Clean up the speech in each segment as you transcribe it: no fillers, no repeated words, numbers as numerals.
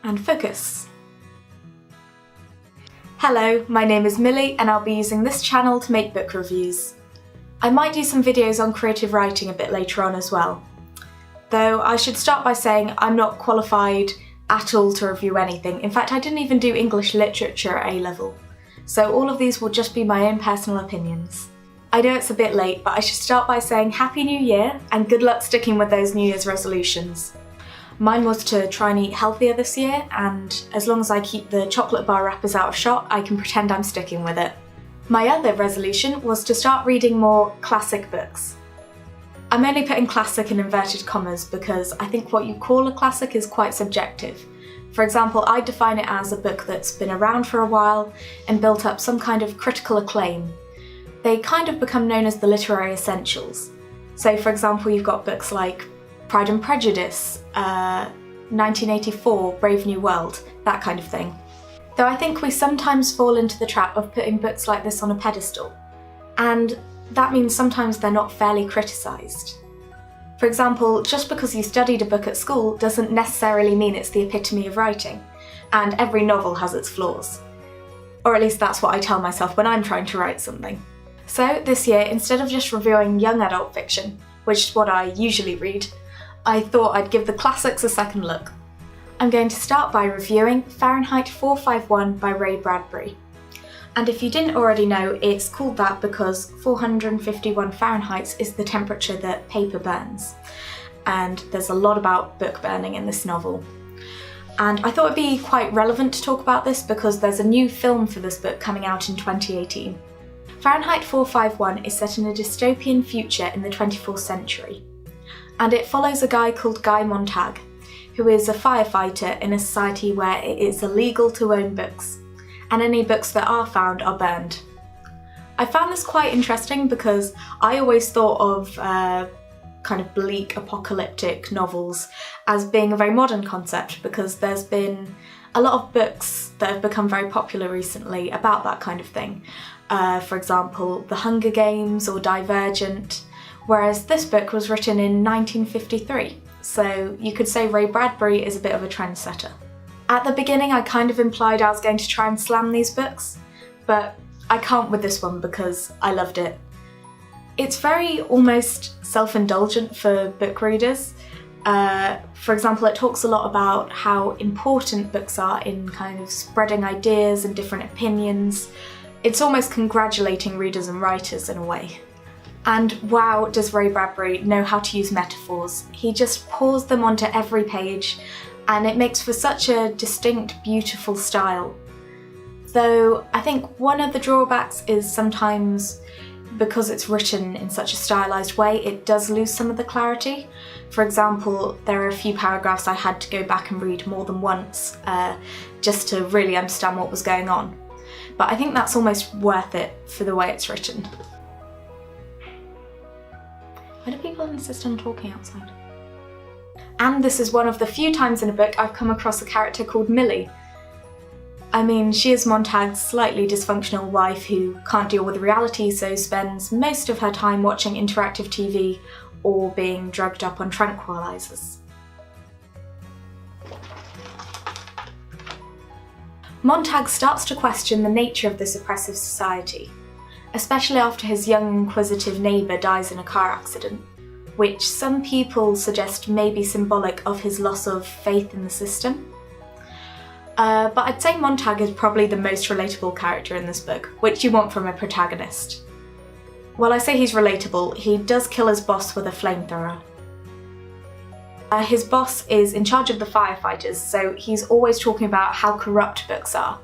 and focus. Hello, my name is Millie and I'll be using this channel to make book reviews. I might do some videos on creative writing a bit later on as well. Though I should start by saying I'm not qualified at all to review anything. In fact, I didn't even do English literature at A-level. So all of these will just be my own personal opinions. I know it's a bit late, but I should start by saying Happy New Year and good luck sticking with those New Year's resolutions. Mine was to try and eat healthier this year, and as long as I keep the chocolate bar wrappers out of shot, I can pretend I'm sticking with it. My other resolution was to start reading more classic books. I'm only putting classic in inverted commas because I think what you call a classic is quite subjective. For example, I define it as a book that's been around for a while and built up some kind of critical acclaim. They kind of become known as the literary essentials. So for example, you've got books like Pride and Prejudice, 1984, Brave New World, that kind of thing. Though I think we sometimes fall into the trap of putting books like this on a pedestal, and that means sometimes they're not fairly criticised. For example, just because you studied a book at school doesn't necessarily mean it's the epitome of writing, and every novel has its flaws. Or at least that's what I tell myself when I'm trying to write something. So this year, instead of just reviewing young adult fiction, which is what I usually read, I thought I'd give the classics a second look. I'm going to start by reviewing Fahrenheit 451 by Ray Bradbury. And if you didn't already know, it's called that because 451 Fahrenheit is the temperature that paper burns. And there's a lot about book burning in this novel. And I thought it'd be quite relevant to talk about this because there's a new film for this book coming out in 2018. Fahrenheit 451 is set in a dystopian future in the 24th century. And it follows a guy called Guy Montag, who is a firefighter in a society where it is illegal to own books, and any books that are found are burned. I found this quite interesting because I always thought of kind of bleak apocalyptic novels as being a very modern concept because there's been a lot of books that have become very popular recently about that kind of thing. For example, The Hunger Games or Divergent. Whereas this book was written in 1953, so you could say Ray Bradbury is a bit of a trendsetter. At the beginning I kind of implied I was going to try and slam these books, but I can't with this one because I loved it. It's very almost self-indulgent for book readers. For example, it talks a lot about how important books are in kind of spreading ideas and different opinions. It's almost congratulating readers and writers in a way. And wow, does Ray Bradbury know how to use metaphors. He just pours them onto every page, and it makes for such a distinct, beautiful style. Though I think one of the drawbacks is sometimes because it's written in such a stylised way, it does lose some of the clarity. For example, there are a few paragraphs I had to go back and read more than once just to really understand what was going on. But I think that's almost worth it for the way it's written. Why do people insist on talking outside? And this is one of the few times in a book I've come across a character called Millie. I mean, she is Montag's slightly dysfunctional wife who can't deal with reality, so spends most of her time watching interactive TV or being drugged up on tranquilizers. Montag starts to question the nature of this oppressive society, especially after his young inquisitive neighbour dies in a car accident, which some people suggest may be symbolic of his loss of faith in the system. But I'd say Montag is probably the most relatable character in this book, which you want from a protagonist. While I say he's relatable, he does kill his boss with a flamethrower. His boss is in charge of the firefighters, so he's always talking about how corrupt books are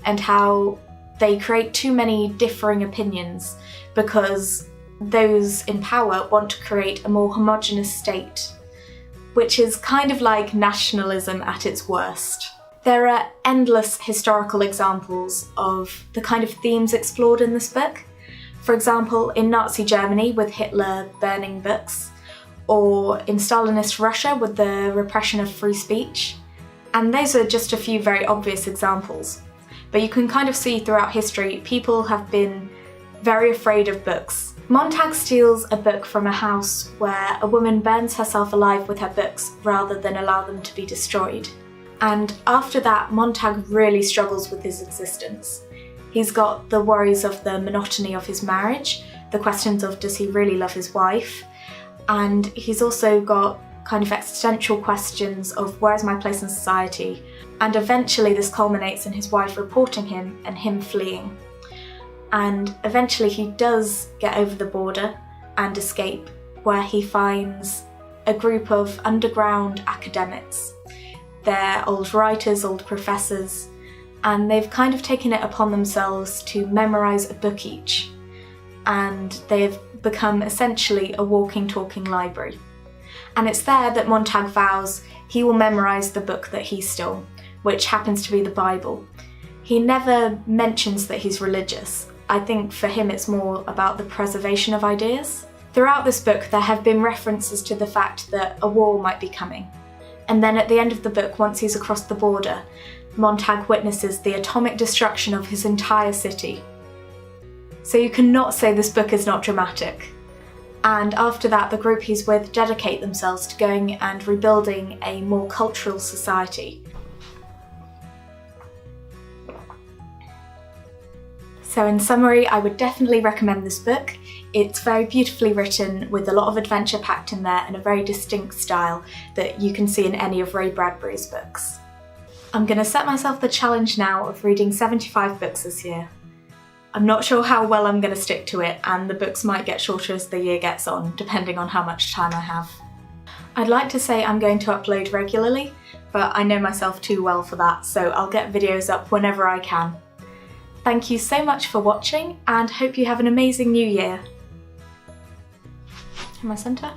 and how they create too many differing opinions because those in power want to create a more homogeneous state, which is kind of like nationalism at its worst. There are endless historical examples of the kind of themes explored in this book. For example, in Nazi Germany with Hitler burning books, or in Stalinist Russia with the repression of free speech. And those are just a few very obvious examples. But you can kind of see throughout history, people have been very afraid of books. Montag steals a book from a house where a woman burns herself alive with her books rather than allow them to be destroyed. And after that, Montag really struggles with his existence. He's got the worries of the monotony of his marriage, the questions of does he really love his wife, and he's also got kind of existential questions of where's my place in society, and eventually this culminates in his wife reporting him and him fleeing. And eventually he does get over the border and escape, where he finds a group of underground academics. They're old writers, old professors, and they've kind of taken it upon themselves to memorise a book each, and they've become essentially a walking, talking library. And it's there that Montag vows he will memorise the book that he stole, which happens to be the Bible. He never mentions that he's religious. I think for him it's more about the preservation of ideas. Throughout this book there have been references to the fact that a war might be coming. And then at the end of the book, once he's across the border, Montag witnesses the atomic destruction of his entire city. So you cannot say this book is not dramatic. And after that, the group he's with dedicate themselves to going and rebuilding a more cultural society. So in summary, I would definitely recommend this book. It's very beautifully written with a lot of adventure packed in there and a very distinct style that you can see in any of Ray Bradbury's books. I'm going to set myself the challenge now of reading 75 books this year. I'm not sure how well I'm going to stick to it, and the books might get shorter as the year gets on, depending on how much time I have. I'd like to say I'm going to upload regularly, but I know myself too well for that, so I'll get videos up whenever I can. Thank you so much for watching, and hope you have an amazing new year. In my centre?